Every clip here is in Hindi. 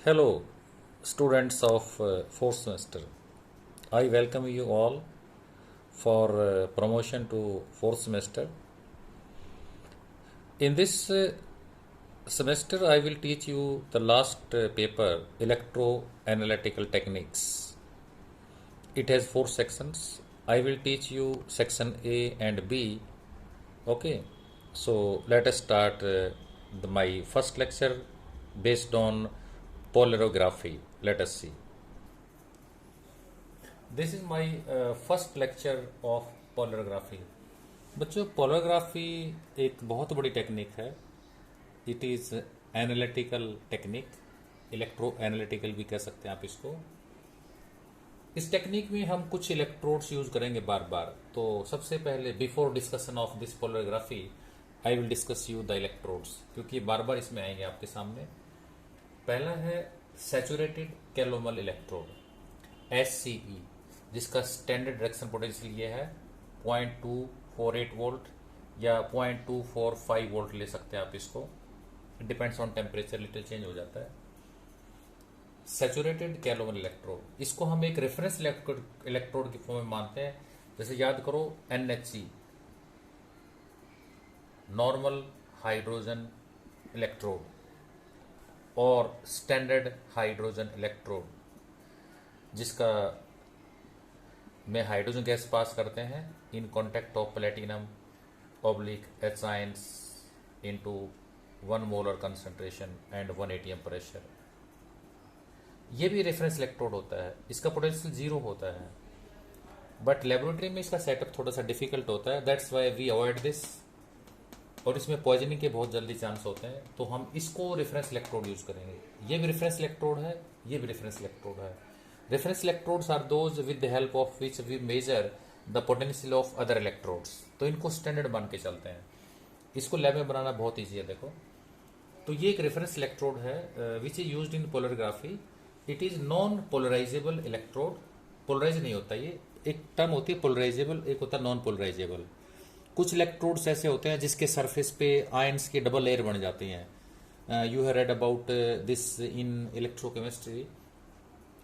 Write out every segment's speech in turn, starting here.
Hello, students of fourth semester. I welcome you all for promotion to fourth semester. In this semester, I will teach you the last paper, Electroanalytical Techniques. It has 4 sections. I will teach you section A and B. Okay, so let us start my first lecture based on polarography. Let us see. This is my first lecture of polarography. बच्चों, पोलरोग्राफी एक बहुत बड़ी टेक्निक है. It is analytical technique, electro analytical भी कह सकते हैं आप इसको. इस टेक्निक में हम कुछ इलेक्ट्रोड्स यूज करेंगे बार बार. तो सबसे पहले before discussion of this polarography I will discuss you the electrodes, क्योंकि बार बार इसमें आएंगे आपके सामने. पहला है सैचुरेटेड कैलोमल इलेक्ट्रोड, SCE, जिसका स्टैंडर्ड डायरेक्शन पोटेंशियल ये है 0.248 वोल्ट या 0.245 वोल्ट ले सकते हैं आप इसको. Depends on temperature, little change हो जाता है. सैचुरेटेड कैलोमल इलेक्ट्रोड, इसको हम एक रेफरेंस इलेक्ट्रोड की फॉर्म में मानते हैं. जैसे याद करो NHE, नॉर्मल हाइड्रोजन इलेक्ट्रोड, और स्टैंडर्ड हाइड्रोजन इलेक्ट्रोड, जिसका में हाइड्रोजन गैस पास करते हैं in contact of platinum oblique H ions into 1 molar concentration and 1 atm pressure. ये भी रेफरेंस इलेक्ट्रोड होता है. इसका पोटेंशियल 0 होता है, बट लेबोरेटरी में इसका सेटअप थोड़ा सा डिफिकल्ट होता है. That's why we avoid this. और इसमें पॉइजनिंग के बहुत जल्दी चांस होते हैं, तो हम इसको रेफरेंस इलेक्ट्रोड यूज करेंगे. ये भी रेफरेंस इलेक्ट्रोड है, ये भी रेफरेंस इलेक्ट्रोड है. Reference electrodes are those with the help of which we measure the potential of other electrodes. तो इनको स्टैंडर्ड मान के चलते हैं. इसको लैब में बनाना बहुत ईजी है. देखो, तो ये एक रेफरेंस इलेक्ट्रोड है which is used in polarography. It is non polarizable electrode. Polarize नहीं होता. ये एक टर्म होती है पोलराइजेबल, एक होता है नॉन पोलराइजेबल. कुछ इलेक्ट्रोड्स ऐसे होते हैं जिसके सरफेस पे आयंस की डबल लेयर बन जाती हैं. You have read about this in electrochemistry.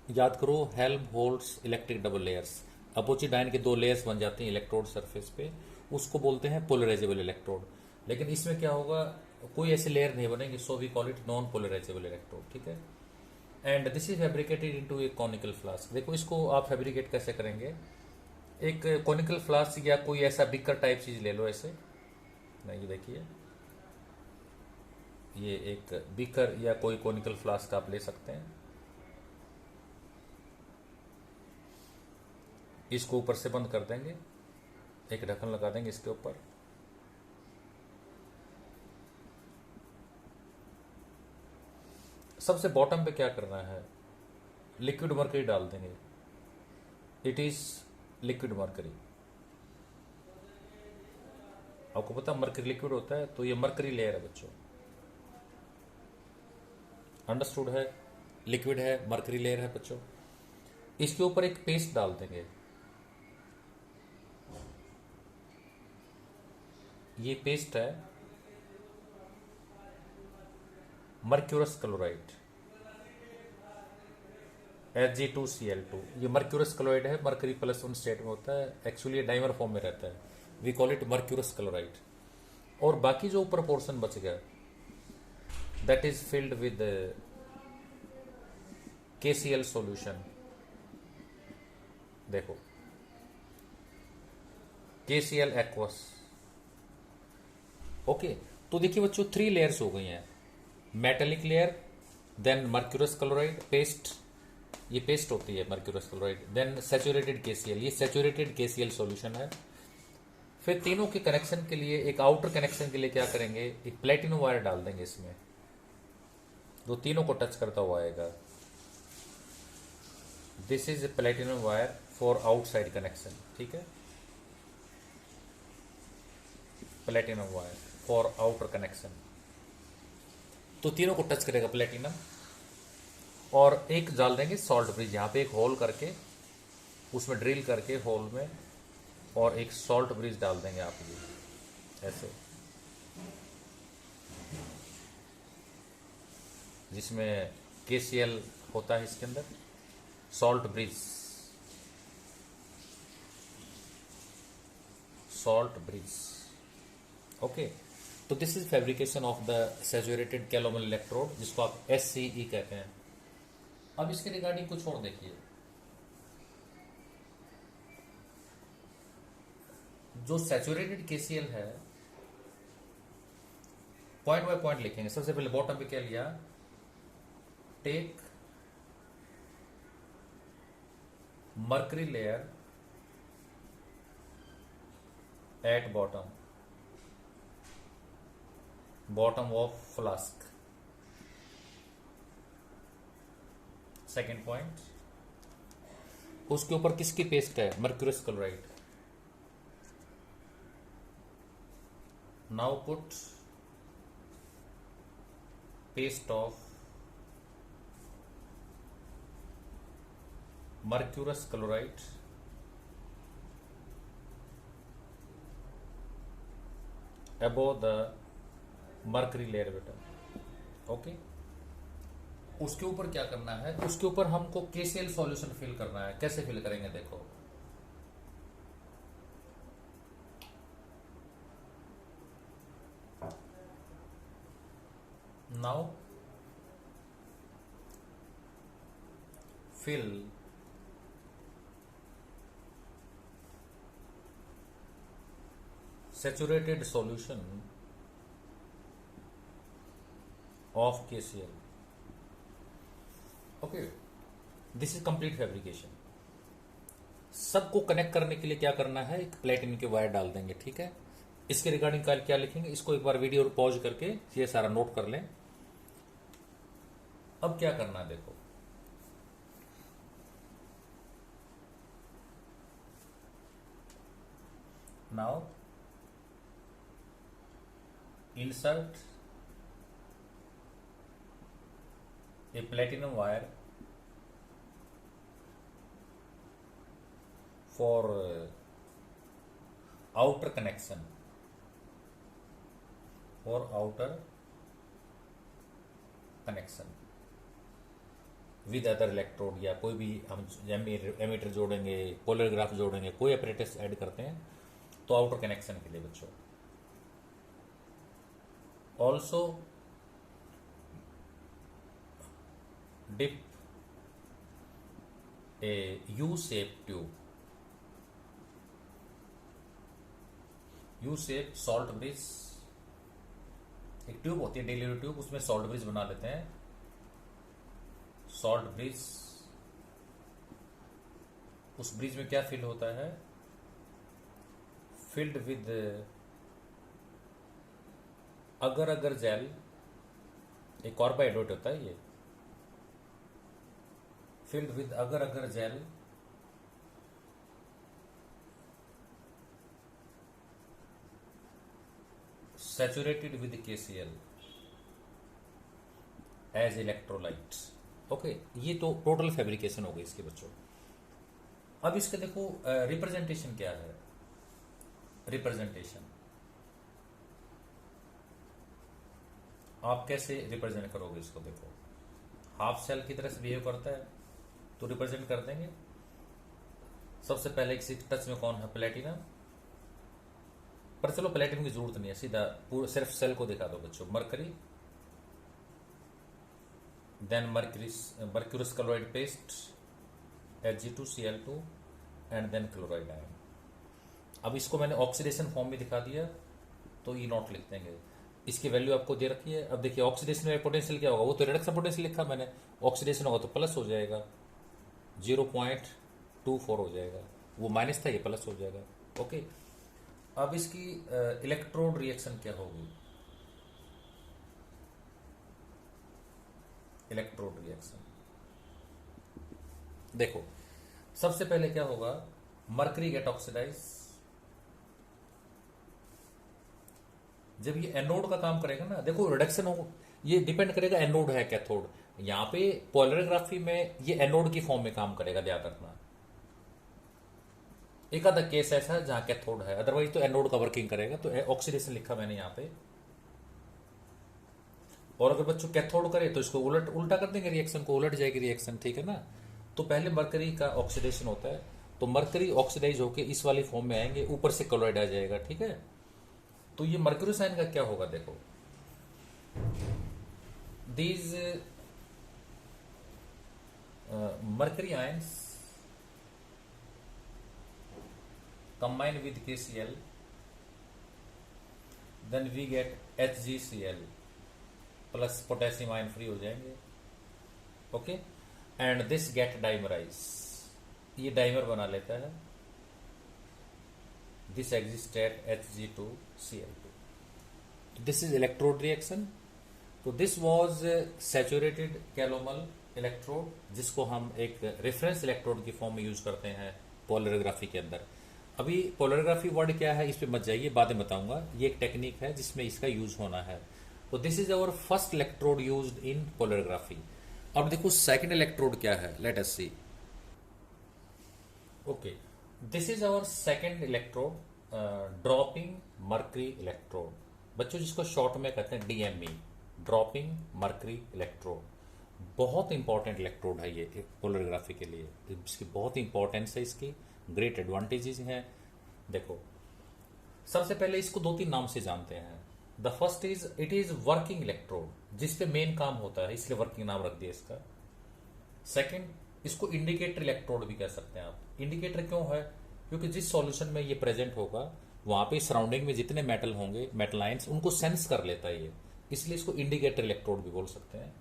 याद करो, Helmholtz electric double layers. Opposite ion के 2 लेयर्स बन जाती हैं इलेक्ट्रोड सरफेस पे, उसको बोलते हैं पोलराइजेबल इलेक्ट्रोड. लेकिन इसमें क्या होगा, कोई ऐसे लेयर नहीं बनेंगे, so we call it non polarizable electrode. ठीक है. And this is fabricated into a conical flask. देखो, इसको आप फैब्रिकेट कैसे करेंगे. एक कॉनिकल फ्लास्क या कोई ऐसा बिकर टाइप चीज ले लो ऐसे. नहीं, ये देखिए, ये एक बिकर या कोई कॉनिकल फ्लास्क आप ले सकते हैं. इसको ऊपर से बंद कर देंगे, एक ढक्कन लगा देंगे इसके ऊपर. सबसे बॉटम पे क्या करना है, लिक्विड मर्करी डाल देंगे. It is liquid mercury. आपको पता मर्करी लिक्विड होता है, तो ये मर्करी लेयर है बच्चों. अंडरस्टूड है. लिक्विड है, मर्करी लेयर है बच्चों. इसके ऊपर एक पेस्ट डाल देंगे. ये पेस्ट है मर्क्यूरस क्लोराइड, Hg2Cl2. ये मर्क्यूरस क्लोराइड है, मर्करी +1 स्टेट में होता है. एक्चुअली ये डाइमर फॉर्म में रहता है. We call it mercurous chloride. और बाकी जो ऊपर पोर्शन बच गया, that is filled with KCl solution. देखो, KCl एक्वस. ओके, तो देखिए बच्चों, 3 लेयर्स हो गई हैं. Metallic layer, then mercurous chloride paste, ये पेस्ट होती है mercurous chloride, then saturated KCl. ये सैचुरेटेड KCl सॉल्यूशन है. फिर तीनों के कनेक्शन के लिए, एक आउटर कनेक्शन के लिए क्या करेंगे, एक प्लेटिनम वायर डाल देंगे इसमें, जो तीनों को टच करता हुआ आएगा. This is platinum wire for outside connection. ठीक है, platinum wire for outer connection. तो तीनों को टच करेगा प्लेटिनम. और एक डाल देंगे सॉल्ट ब्रिज, यहाँ पे एक होल करके, उसमें ड्रिल करके होल में, और एक सॉल्ट ब्रिज डाल देंगे आप ये ऐसे, जिसमें KCl होता है इसके अंदर, salt bridge, salt bridge. Okay, तो this is fabrication of the saturated calomel electrode, जिसको आप SCE कहते हैं। अब इसके रिगार्डिंग कुछ और देखिए, जो सैचुरेटेड KCl है, पॉइंट बाय पॉइंट लिखेंगे। सबसे पहले बॉटम पे क्या लिया, take mercury layer at bottom, bottom of flask. Second point, उसके ऊपर किसकी पेस्ट है, mercurous chloride. Now put paste of mercurous chloride above the mercury layer बेटा। ओके, उसके ऊपर क्या करना है, उसके ऊपर हमको KCl सॉल्यूशन फिल करना है। कैसे फिल करेंगे देखो, now fill saturated solution of KCl। Okay, this is complete fabrication. सबको कनेक्ट करने के लिए क्या करना है, एक प्लेटिनम के वायर डाल देंगे, ठीक है। इसके रिगार्डिंग क्या लिखेंगे, इसको एक बार वीडियो पॉज करके ये सारा नोट कर लें। अब क्या करना है देखो, now insert a platinum wire for outer connection, for outer connection with other electrode, या कोई भी हम एमीटर जोड़ेंगे, पोलरग्राफ जोड़ेंगे, कोई अपरेटस ऐड करते हैं तो आउटर कनेक्शन के लिए बच्चों। Also dip a U-shaped tube, U-shaped salt bridge, एक ट्यूब होती है डेली ट्यूब, उसमें सॉल्ट ब्रिज बना लेते हैं। सॉल्ट ब्रिज, उस ब्रिज में क्या फिल होता है, field with agar agar jail, एक कार्बोहाइड्रेट होता है ये, field with agar agar gel saturated with KCl as electrolyte. Okay, ये तो टोटल फैब्रिकेशन हो गई इसके बच्चों। अब इसके देखो रिप्रेजेंटेशन क्या है, रिप्रेजेंटेशन आप कैसे रिप्रेजेंट करोगे इसको, देखो हाफ सेल की तरह से बिहेव करता है तो रिप्रेजेंट कर देंगे। सबसे पहले किसी टच में कौन है, प्लेटिनम, पर चलो प्लेटिनम की जरूरत नहीं है, सीधा पूरा सिर्फ सेल को दिखा दो बच्चों। Mercury, then mercurous chloride paste Hg2Cl2 and then chloride ion. अब इसको मैंने ऑक्सीडेशन फॉर्म में दिखा दिया तो ई नॉट लिख देंगे, इसकी वैल्यू आपको दे रखी है। अब देखिए ऑक्सीडेशन में पोटेंशियल क्या होगा, वो तो रिडक्शन पोटेंशियल लिखा मैंने, ऑक्सीडेशन होगा तो प्लस हो जाएगा, 0.24 हो जाएगा, वो माइनस था ये प्लस हो जाएगा। ओके, अब इसकी इलेक्ट्रोड रिएक्शन क्या होगी, इलेक्ट्रोड रिएक्शन देखो सबसे पहले क्या होगा, मर्करी गेट ऑक्सीडाइज। जब ये एनोड का काम करेगा ना, देखो रिडक्शन हो, ये डिपेंड करेगा एनोड है कैथोड। यहां पे पोलरग्राफी में ये एनोड की फॉर्म में काम करेगा, ध्यान रखना। एक आधा केस ऐसा है जहां कैथोड है, अदरवाइज तो एनोड का वर्किंग करेगा। तो ऑक्सीडेशन लिखा मैंने यहां पे, और अगर बच्चों कैथोड करे तो इसको उलट उल्टा कर देंगे, रिएक्शन को उलट जाएगी रिएक्शन, ठीक है ना। तो पहले मरकरी का ऑक्सीडेशन होता है, तो मरकरी ऑक्सीडाइज होके इस वाली फॉर्म में आएंगे, ऊपर से क्लोराइड आ जाएगा, ठीक है। तो ये मर्क्यूरी साइन का क्या होगा, देखो these mercury ions combine with KCl, then we get HgCl plus potassium ion free हो जाएंगे, okay. And this get dimerise, ये डाइमर बना लेता है, this exist at Hg2Cl2। This is electrode reaction. तो this was saturated calomel electrode, जिसको हम एक रेफरेंस इलेक्ट्रोड की फॉर्म में यूज करते हैं पोलरिग्राफी के अंदर। अभी पोलरिग्राफी वर्ड क्या है इस पे मत जाइए, बाद में बताऊंगा। ये एक टेक्निक है जिसमें इसका यूज होना है। तो this is our first electrode used in polarography. अब देखो सेकंड इलेक्ट्रोड क्या है, let us see. Okay, this is our second electrode, dropping mercury electrode, बच्चों जिसको शॉर्ट में कहते हैं DME, ड्रॉपिंग मर्करी इलेक्ट्रोड। बहुत इंपॉर्टेंट इलेक्ट्रोड है ये पोलरिग्राफी के लिए, इसकी बहुत इंपॉर्टेंस है, इसकी ग्रेट एडवांटेजेस हैं। देखो सबसे पहले इसको 2-3 नाम से जानते हैं। The first is it is working electrode, जिसपे मेन काम होता है, इसलिए वर्किंग नाम रख दिया इसका। सेकंड, इसको इंडिकेटर इलेक्ट्रोड भी कह सकते हैं आप। इंडिकेटर क्यों है, क्योंकि जिस सॉल्यूशन में ये प्रेजेंट होगा वहां पे सराउंडिंग में जितने मेटल होंगे, मेटल आयंस, उनको सेंस कर लेता है ये, इसलिए इसको इंडिकेटर इलेक्ट्रोड भी बोल सकते हैं,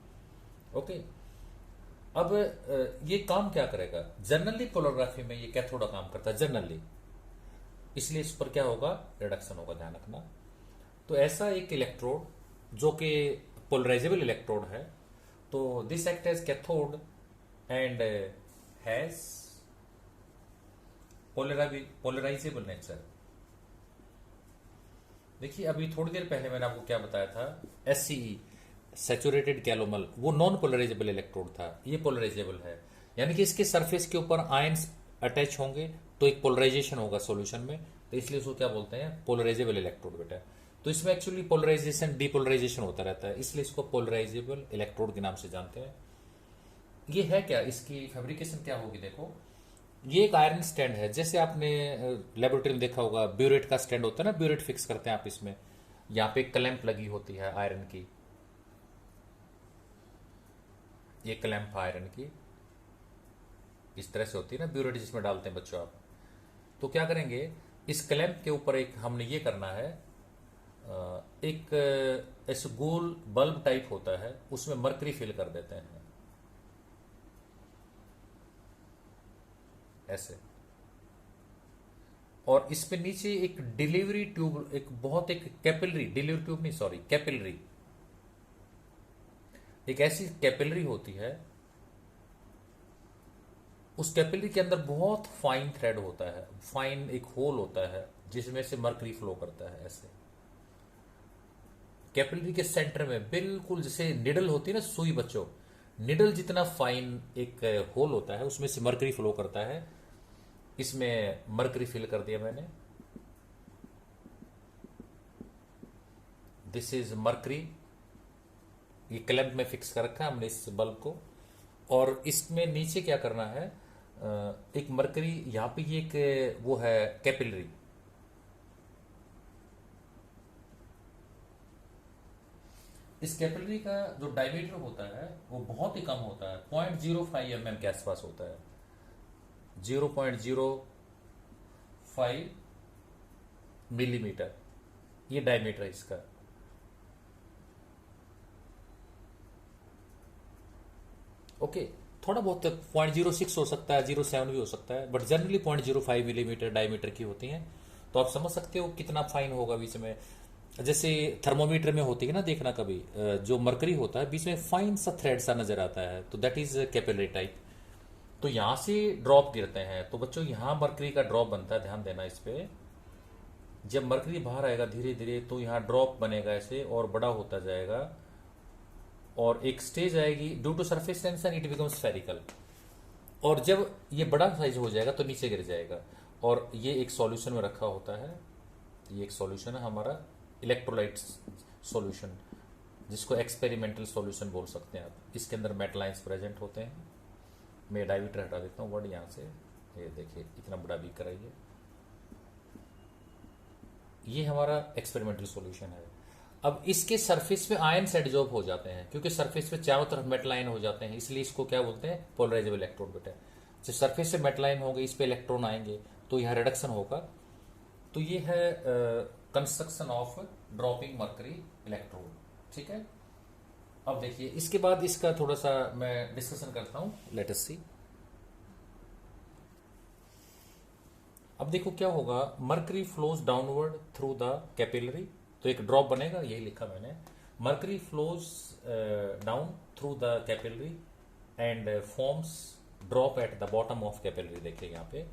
ओके। अब ये काम क्या करेगा, जनरली पोलरिग्राफी में ये कैथोड काम करता है जनरली, इसलिए इस पर क्या होगा, रिडक्शन होगा, ध्यान रखना। तो ऐसा एक इलेक्ट्रोड जो कि पोलराइजेबल इलेक्ट्रोड है, तो this act as cathode and has polarizable nature. देखिए अभी थोड़ी देर पहले मैंने आपको क्या बताया था, SCE सैचुरेटेड कैलोमल, वो नॉन पोलराइजेबल इलेक्ट्रोड था, ये पोलराइजेबल है। यानी कि इसके सरफेस के ऊपर आयंस अटैच होंगे तो एक पोलराइजेशन होगा सॉल्यूशन में, तो इसलिए उसको क्या बोलते हैं, पोलराइजेबल इलेक्ट्रोड बेटा। तो इसमें एक्चुअली पोलराइजेशन डीपोलराइजेशन होता रहता है, इसलिए इसको पोलराइजेबल इलेक्ट्रोड के नाम से जानते हैं। ये है क्या, इसकी फैब्रिकेशन क्या होगी, देखो ये एक आयरन स्टैंड है, जैसे आपने लेबोरेटरी में देखा होगा ब्यूरेट का स्टैंड होता है ना, ब्यूरेट फिक्स करते हैं आप इसमें, यहाँ पे क्लैंप लगी होती है आयरन की, ये क्लैंप आयरन की इस तरह से होती है ना ब्यूरेट, जिसमें डालते हैं बच्चों आप। तो क्या करेंगे, इस क्लैंप के ऊपर एक हमने ये करना है, एक ऐसे गोल बल्ब टाइप होता है, उसमें मरकरी फिल कर देते हैं ऐसे, और इस पे नीचे एक डिलीवरी ट्यूब, एक बहुत एक कैपिलरी, डिलीवरी ट्यूब नहीं सॉरी कैपिलरी, एक ऐसी कैपिलरी होती है, उस कैपिलरी के अंदर बहुत फाइन थ्रेड होता है, फाइन एक होल होता है जिसमें से मरकरी फ्लो करता है ऐसे। कैपिलरी के सेंटर में बिल्कुल जैसे निडल होती है ना सुई बच्चों, निडल जितना फाइन एक होल होता है, उसमें से मरकरी फ्लो करता है। इसमें मरकरी फिल कर दिया मैंने, दिस इज मरकरी, ये क्लैंप में फिक्स कर रखा है हमने इस बल्ब को। और इसमें नीचे क्या करना है, एक मरकरी यहां पे ये एक वो है कैपिलरी, इस कैपिलरी का जो डायमीटर होता है वो बहुत ही कम होता है, 0.05 mm के आसपास होता है, 0.05 मिलीमीटर ये डायमीटर है इसका। ओके, थोड़ा बहुत 0.06 हो सकता है, 0.7 भी हो सकता है, बट जनरली 0.05 मिलीमीटर डायमीटर की होती हैं। तो आप समझ सकते हो कितना फाइन होगा बीच में, जैसे थर्मोमीटर में होती है ना, देखना कभी जो मरकरी होता है बीच में फाइन सा थ्रेड सा नजर आता है, तो दैट इज कैपिलरी टाइप। तो यहां से ड्रॉप गिरते हैं, तो बच्चों यहां मरकरी का ड्रॉप बनता है, ध्यान देना इस पे। जब मरकरी बाहर आएगा धीरे धीरे तो यहाँ ड्रॉप बनेगा ऐसे और बड़ा होता जाएगा, और एक स्टेज आएगी, due to surface tension it becomes spherical, और जब ये बड़ा साइज हो जाएगा तो नीचे गिर जाएगा। और ये एक सॉल्यूशन में रखा होता है, ये एक सॉल्यूशन है हमारा इलेक्ट्रोलाइट सॉल्यूशन, जिसको एक्सपेरिमेंटल सॉल्यूशन बोल सकते हैं आप। इसके अंदर मेटल प्रेजेंट होते हैं। मैं डायमीटर हटा देता हूँ वर्ड यहाँ से। ये देखिए इतना बड़ा बीकर है ये हमारा एक्सपेरिमेंटल सॉल्यूशन है। अब इसके सरफेस पे आयन्स एडजॉर्ब हो जाते हैं, क्योंकि सरफेस पे चारों तरफ मेटल आयन हो जाते हैं, इसलिए इसको क्या बोलते हैं, पोलराइजेबल इलेक्ट्रोड बेटा। जब सरफेस से मेटल आयन होंगे, इस पे इलेक्ट्रॉन आएंगे तो यह रिडक्शन होगा। तो ये है construction of dropping mercury electrode, ठीक है। अब देखिए इसके बाद इसका थोड़ा सा मैं डिस्कशन करता हूं, लेट अस सी। अब देखो क्या होगा, mercury flows downward through the capillary, तो एक ड्रॉप बनेगा, यही लिखा मैंने, mercury flows down through the capillary and forms drop at the bottom of capillary. देखिए यहाँ पे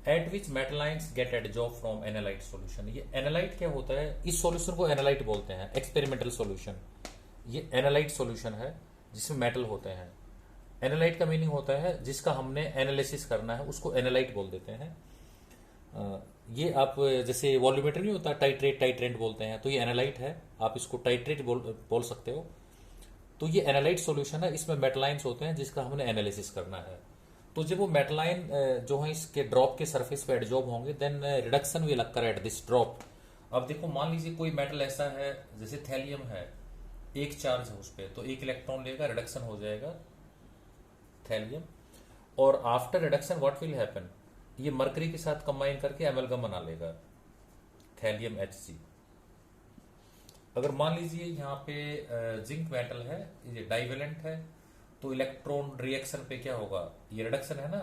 at which metal ions get adsorb from analyte solution. ये एनालाइट क्या होता है, इस सॉल्यूशन को एनालाइट बोलते हैं, एक्सपेरिमेंटल सॉल्यूशन। ये एनालाइट सॉल्यूशन है जिसमें मेटल होते हैं। एनालाइट का मीनिंग होता है जिसका हमने एनालिसिस करना है, उसको एनालाइट बोल देते हैं। ये आप जैसे वॉल्यूमेट्री नहीं होता, टाइट्रेट टाइट्रेंट बोलते हैं, तो ये एनालाइट है, आप इसको टाइट्रेट बोल सकते हो। तो ये एनालाइट सॉल्यूशन है, इसमें मेटलाइंस होते हैं जिसका हमने एनालिसिस करना है। तो जब वो मेटलाइन जो है इसके ड्रॉप के सरफेस पे एडजॉर्ब होंगे, then reduction will occur at this drop. अब देखो मान लीजिए कोई मेटल ऐसा है जैसे थैलियम है, एक चार्ज है उस पर, तो एक इलेक्ट्रॉन लेगा, रिडक्शन हो जाएगा थैलियम, और after reduction what will happen, ये मरकरी के साथ कंबाइन करके एमलगम बना लेगा, थैलियम HC। अगर मान लीजिए यहाँ पे जिंक मेटल है, ये डाइवेलेंट है, तो इलेक्ट्रॉन रिएक्शन पे क्या होगा, ये रिडक्शन है ना,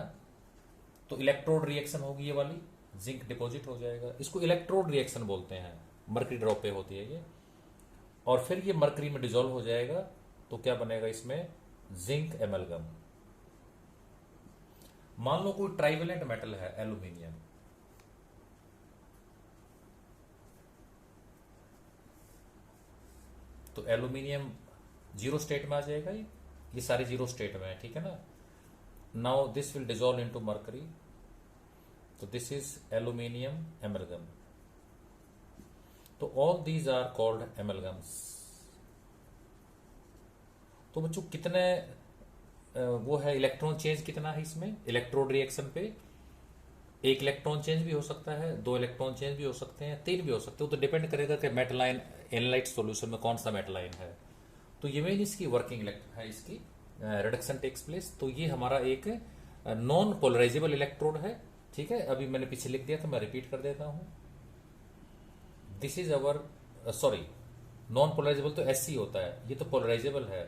तो इलेक्ट्रोड रिएक्शन होगी, ये वाली जिंक डिपॉजिट हो जाएगा, इसको इलेक्ट्रोड रिएक्शन बोलते हैं, मरकरी ड्रॉप पे होती है ये, और फिर ये मरकरी में डिजोल्व हो जाएगा, तो क्या बनेगा इसमें, जिंक एमलगम। मान लो कोई ट्राइवेलेंट मेटल है, एल्यूमिनियम, तो एल्यूमिनियम जीरो स्टेट में आ जाएगा, ये सारे जीरो स्टेट में है, ठीक है ना। Now this will dissolve into mercury, तो दिस इज एल्यूमिनियम एमलगम। तो ऑल दीज आर कॉल्ड एमलगम्स। तो बच्चों कितने वो है, इलेक्ट्रॉन चेंज कितना है इसमें, इलेक्ट्रोड रिएक्शन पे एक इलेक्ट्रॉन चेंज भी हो सकता है, दो इलेक्ट्रॉन चेंज भी हो सकते हैं, तीन भी हो सकते हैं, तो डिपेंड करेगा कि मेटल आयन एनालाइट सॉल्यूशन में कौन सा मेटल आयन है। तो ये मेन इसकी वर्किंग है, इसकी रिडक्शन टेक्स प्लेस। तो ये हमारा एक नॉन पोलराइजेबल इलेक्ट्रोड है, ठीक है। अभी मैंने पीछे लिख दिया था, मैं रिपीट कर देता हूं, this is our, sorry non polarisable तो SC होता है, ये तो पोलराइजेबल है।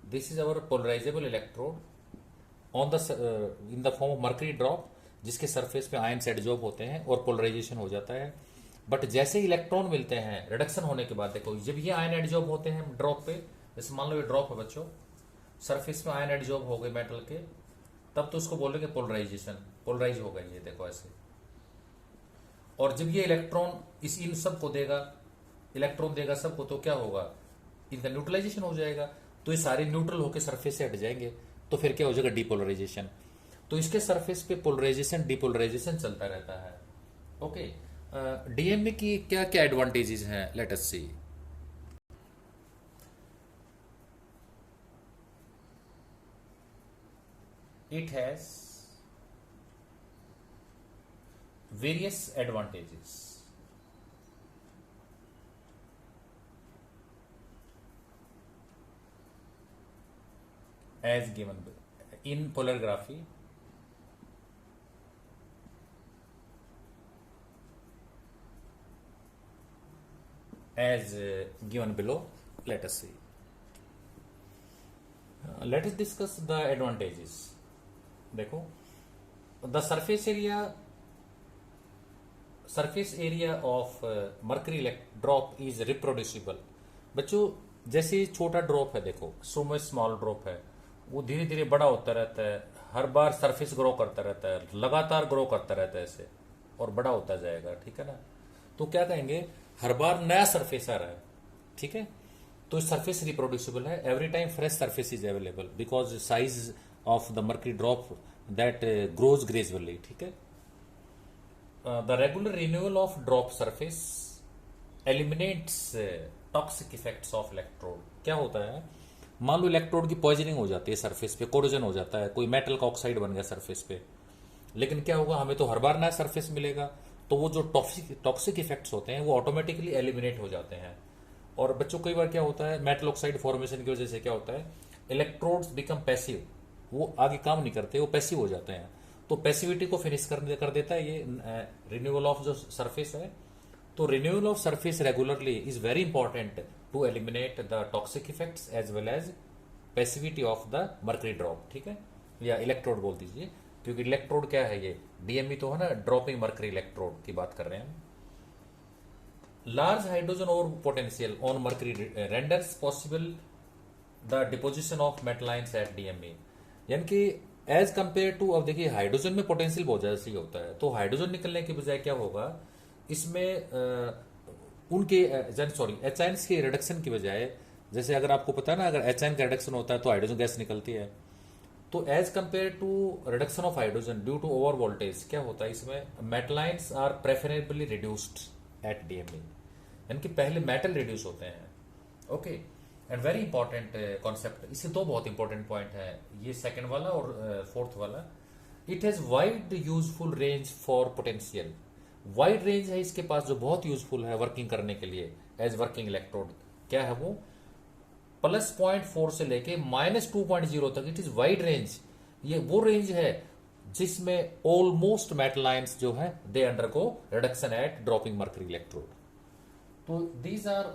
This is our polarisable electrode on the in the form of mercury drop, जिसके सरफेस पे आयन एडजॉर्ब होते हैं और पोलराइजेशन हो जाता है। बट जैसे ही इलेक्ट्रॉन मिलते हैं रिडक्शन होने के बाद, देखो जब ये आयन एडजॉर्ब होते हैं ड्रॉप पे, जैसे मान लो ये ड्रॉप है बच्चों, सरफेस में आयन एडजॉर्ब हो गए मेटल के, तब तो उसको बोलेंगे पोलराइजेशन, पोलराइज हो गए ये, देखो ऐसे। और जब ये इलेक्ट्रॉन इस इन सब को देगा, इलेक्ट्रॉन देगा सबको, तो क्या होगा, इनका न्यूट्रलाइजेशन हो जाएगा, तो ये सारे न्यूट्रल होकर सरफेस से हट जाएंगे, तो फिर क्या हो जाएगा, डीपोलराइजेशन। तो इसके सरफेस पे पोलराइजेशन डीपोलराइजेशन चलता रहता है। ओके, डीएमए की क्या क्या एडवांटेजेस हैं, let us see. It has various advantages. as given in polarography, as given below. Let us see. Let us discuss the advantages. देखो, the surface area of mercury drop is reproducible. बच्चों जैसे छोटा ड्रॉप है, देखो सो स्मॉल ड्रॉप है, वो धीरे धीरे बड़ा होता रहता है, हर बार सरफेस ग्रो करता रहता है, लगातार ग्रो करता रहता है ऐसे, और बड़ा होता जाएगा, ठीक है ना। तो क्या कहेंगे, हर बार नया सरफेस आ रहा है, ठीक है। तो सरफेस रिप्रोड्यूसिबल है, every time fresh surface is available because size of the mercury drop that grows gradually, ठीक है। The regular renewal of drop surface eliminates toxic effects of electrode. क्या होता है, मान लो इलेक्ट्रोड की पॉइजनिंग हो जाती है सरफेस पे, कोरोजन हो जाता है, कोई मेटल का ऑक्साइड बन गया सरफेस पे, लेकिन क्या होगा, हमें तो हर बार नया सरफेस मिलेगा, तो वो जो टॉक्सिक टॉक्सिक इफेक्ट्स होते हैं वो ऑटोमेटिकली एलिमिनेट हो जाते हैं। और बच्चों कई बार क्या होता है, मेटल ऑक्साइड फॉर्मेशन की वजह से क्या होता है, इलेक्ट्रोड्स बिकम पैसिव, वो आगे काम नहीं करते, वो पैसिव हो जाते हैं। तो पैसिविटी को फिनिश कर देता है ये रिन्यूअल ऑफ जो सरफेस है। तो renewal of surface regularly is very important to eliminate the toxic effects as well as passivity of the mercury drop, ठीक है, या इलेक्ट्रोड बोल दीजिए, क्योंकि इलेक्ट्रोड क्या है, ये डीएमई तो है ना, ड्रॉपिंग मर्करी इलेक्ट्रोड की बात कर रहे हैं। लार्ज हाइड्रोजन और potential on mercury renders possible the deposition of metal ions at DME, यानी कि एज कंपेयर टू, अब देखिए हाइड्रोजन में पोटेंशियल बहुत ज्यादा सही होता है, तो हाइड्रोजन निकलने के बजाय क्या होगा इसमें उनके सॉरी एचाइन्स के रिडक्शन की बजाय, जैसे अगर आपको पता है ना, अगर एचाइन का रिडक्शन होता है तो हाइड्रोजन गैस निकलती है, तो as compare to reduction of hydrogen due to over voltage क्या होता है, इसमें metal ions are preferably reduced at DME, यानी कि पहले मेटल रिड्यूस होते हैं। Okay, and very important concept, इससे दो बहुत इंपॉर्टेंट पॉइंट है, ये सेकंड वाला और फोर्थ वाला। It has wide useful range for potential, wide range है इसके पास जो बहुत यूजफुल है वर्किंग करने के लिए एज वर्किंग इलेक्ट्रोड। क्या है वो, +0.4 से लेके -2.0 तक, इट इज वाइड रेंज। ये वो रेंज है जिसमें ऑलमोस्ट मेटल आयंस जो है they undergo reduction at dropping mercury electrode. तो these are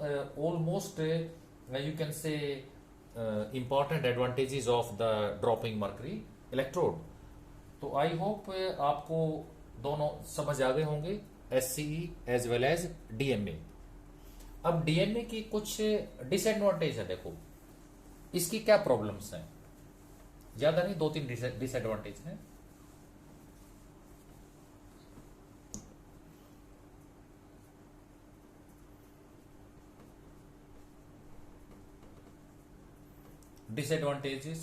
almost you can say important advantages of the dropping mercury electrode. तो आई होप आपको दोनों समझ आ गए होंगे, SCE as well as DMA. अब डीएमए की कुछ डिसएडवांटेज है, देखो इसकी क्या प्रॉब्लम्स हैं, ज्यादा नहीं, 2-3 डिसएडवांटेज हैं। Disadvantages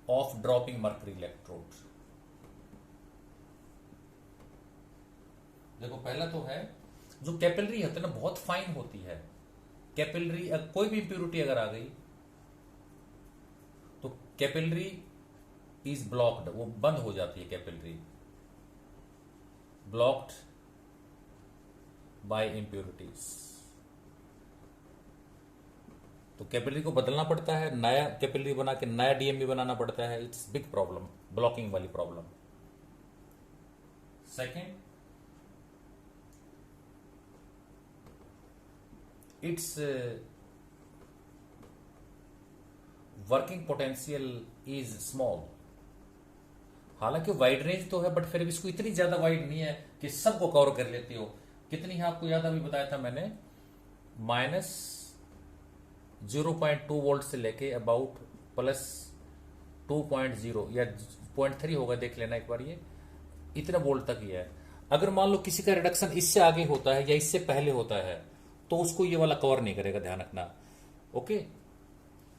of dropping mercury electrode. देखो पहला तो है, जो कैपिलरी होती है ना बहुत फाइन होती है कैपिलरी, कोई भी इंप्योरिटी अगर आ गई तो कैपिलरी इज ब्लॉक्ड, वो बंद हो जाती है कैपिलरी, ब्लॉक्ड बाय इंप्योरिटीज। तो कैपिलरी को बदलना पड़ता है, नया कैपिलरी बना के नया डीएमई बनाना पड़ता है, इट्स बिग प्रॉब्लम, ब्लॉकिंग वाली problem. Second, it's working potential is small. हालांकि वाइड रेंज तो है बट फिर भी इसको इतनी ज्यादा वाइड नहीं है कि सबको कवर कर लेती हो। कितनी है आपको याद, अभी बताया था मैंने, -0.2 वोल्ट से लेके अबाउट +2.0 या 0.3 होगा, देख लेना एक बार, ये इतना वोल्ट तक ही है। अगर मान लो किसी का रिडक्शन इससे आगे होता है या इससे पहले होता है तो उसको ये वाला कवर नहीं करेगा, ध्यान रखना। ओके,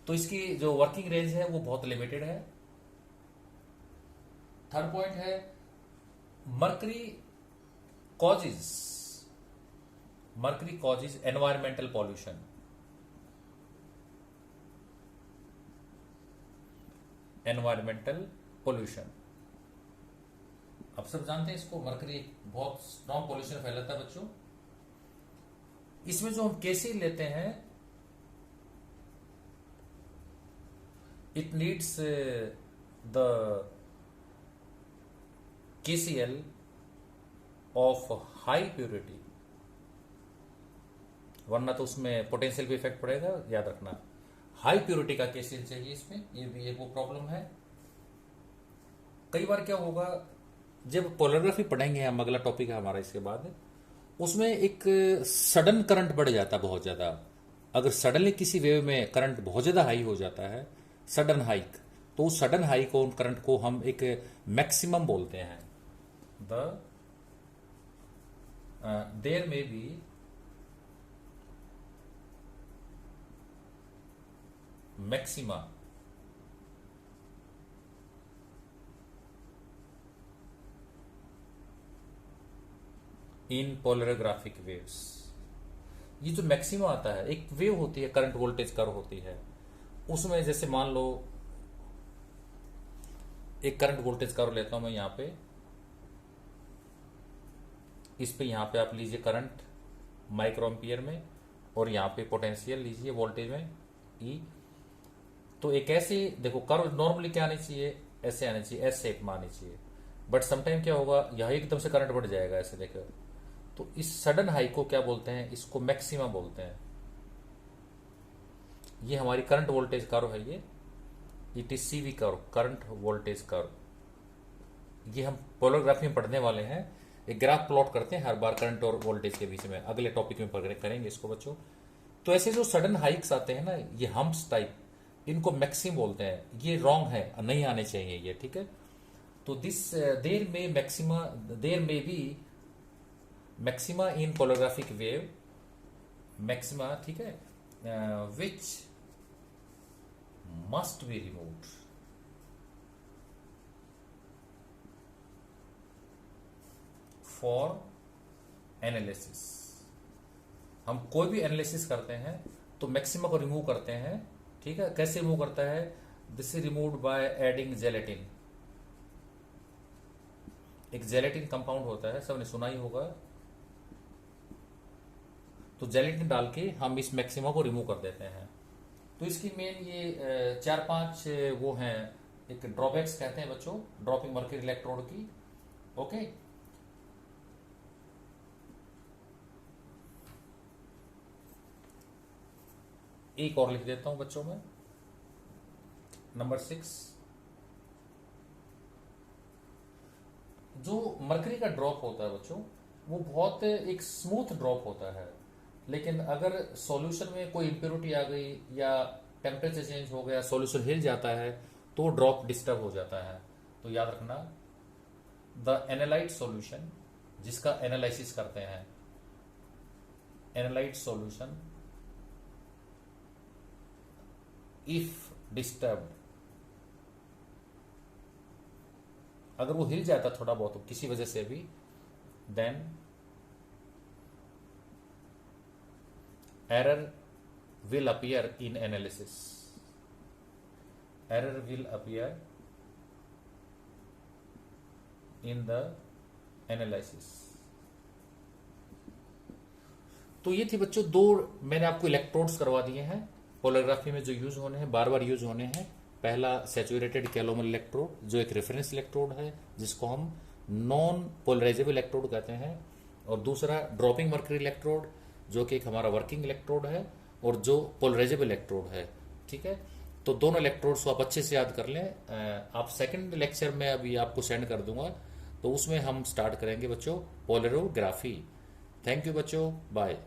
तो इसकी जो वर्किंग रेंज है वो बहुत लिमिटेड है। थर्ड पॉइंट है, mercury causes environmental pollution. Environmental pollution, अब सब जानते हैं इसको, मर्करी बहुत स्ट्रॉन्ग पोल्यूशन फैलाता है बच्चों। इसमें जो हम केसी लेते हैं, it needs the KCl of high purity, वरना तो उसमें पोटेंशियल भी इफेक्ट पड़ेगा, याद रखना। हाई प्योरिटी का KCl चाहिए इसमें, ये भी एक वो प्रॉब्लम है। कई बार क्या होगा, जब पोलरग्राफी पढ़ेंगे हम, अगला टॉपिक है हमारा इसके बाद, उसमें एक सडन करंट बढ़ जाता है बहुत ज्यादा। अगर सडनली किसी वेव में करंट बहुत ज्यादा हाई हो जाता है, सडन हाइक, तो उस सडन हाइक को, करंट को हम एक मैक्सिमम बोलते हैं। देयर में बी मैक्सिमा इन पोलरोग्राफिक वेव्स। ये जो मैक्सिमा आता है, एक वेव होती है, करंट वोल्टेज कर्व होती है, उसमें जैसे मान लो एक करंट वोल्टेज कर्व लेता हूं मैं यहां पे, इस पे यहां पे आप लीजिए करंट माइक्रो एम्पियर में, और यहां पे पोटेंशियल लीजिए वोल्टेज में ई। तो एक ऐसे देखो कर्व नॉर्मली क्या आनी चाहिए, ऐसे आनी चाहिए, एस शेप में आनी चाहिए, बट समटाइम क्या होगा, यह एकदम से करंट बढ़ जाएगा ऐसे, देखो। तो इस सडन हाई को क्या बोलते हैं, इसको मैक्सिमा बोलते हैं। ये हमारी करंट वोल्टेज कर्व है, ये it is CV curve, current voltage curve. ये हम पोलरग्राफी में पढ़ने वाले हैं, एक ग्राफ प्लॉट करते हैं हर बार करंट और वोल्टेज के बीच में, अगले टॉपिक में करेंगे इसको बच्चों। तो ऐसे जो सडन हाइक्स आते हैं ना, ये हम्प्स टाइप, इनको मैक्सिम बोलते हैं। ये रॉन्ग है, नहीं आने चाहिए ये, ठीक है। तो दिस देर में मैक्सिमा, देर में बी मैक्सिमा इन पोलोग्राफिक वेव, मैक्सिमा, ठीक है, which must be removed for analysis. हम कोई भी एनालिसिस करते हैं तो मैक्सिमा को रिमूव करते हैं, ठीक है। कैसे रिमूव करता है, this is removed by adding gelatin. एक जेलेटिन कंपाउंड होता है, सबने सुना ही होगा। तो जेलेटिन डाल के हम इस मैक्सिमा को रिमूव कर देते हैं। तो इसकी मेन ये 4-5 वो हैं, एक ड्रॉबैक्स कहते हैं बच्चों, ड्रॉपिंग मर्क्यूरी इलेक्ट्रोड की, ओके। एक और लिख देता हूं बच्चों में, नंबर 6, जो मरकरी का ड्रॉप होता है बच्चों, वो बहुत एक स्मूथ ड्रॉप होता है, लेकिन अगर सॉल्यूशन में कोई इंप्योरिटी आ गई या टेम्परेचर चेंज हो गया, सॉल्यूशन हिल जाता है, तो ड्रॉप डिस्टर्ब हो जाता है। तो याद रखना, द एनालाइट सॉल्यूशन, जिसका एनालिसिस करते हैं, एनालाइट सॉल्यूशन इफ डिस्टर्ब्ड, अगर वो हिल जाता थोड़ा बहुत किसी वजह से भी, then error will appear in analysis, error will appear in the analysis। तो ये थी बच्चों दो, मैंने आपको इलेक्ट्रोड्स करवा दिए हैं पोलरग्राफी में जो यूज होने हैं, बार बार यूज होने हैं। पहला सैचुरेटेड कैलोमल इलेक्ट्रोड, जो एक रेफरेंस इलेक्ट्रोड है, जिसको हम नॉन पोलराइजेबल इलेक्ट्रोड कहते हैं, और दूसरा ड्रॉपिंग मर्करी इलेक्ट्रोड, जो कि एक हमारा वर्किंग इलेक्ट्रोड है, और जो पोलराइजेबल इलेक्ट्रोड है, ठीक है। तो दोनों इलेक्ट्रोड्स को आप अच्छे से याद कर लें। आप सेकंड लेक्चर में अभी आपको सेंड कर दूंगा, तो उसमें हम स्टार्ट करेंगे बच्चों पोलरोग्राफी। थैंक यू बच्चों, बाय।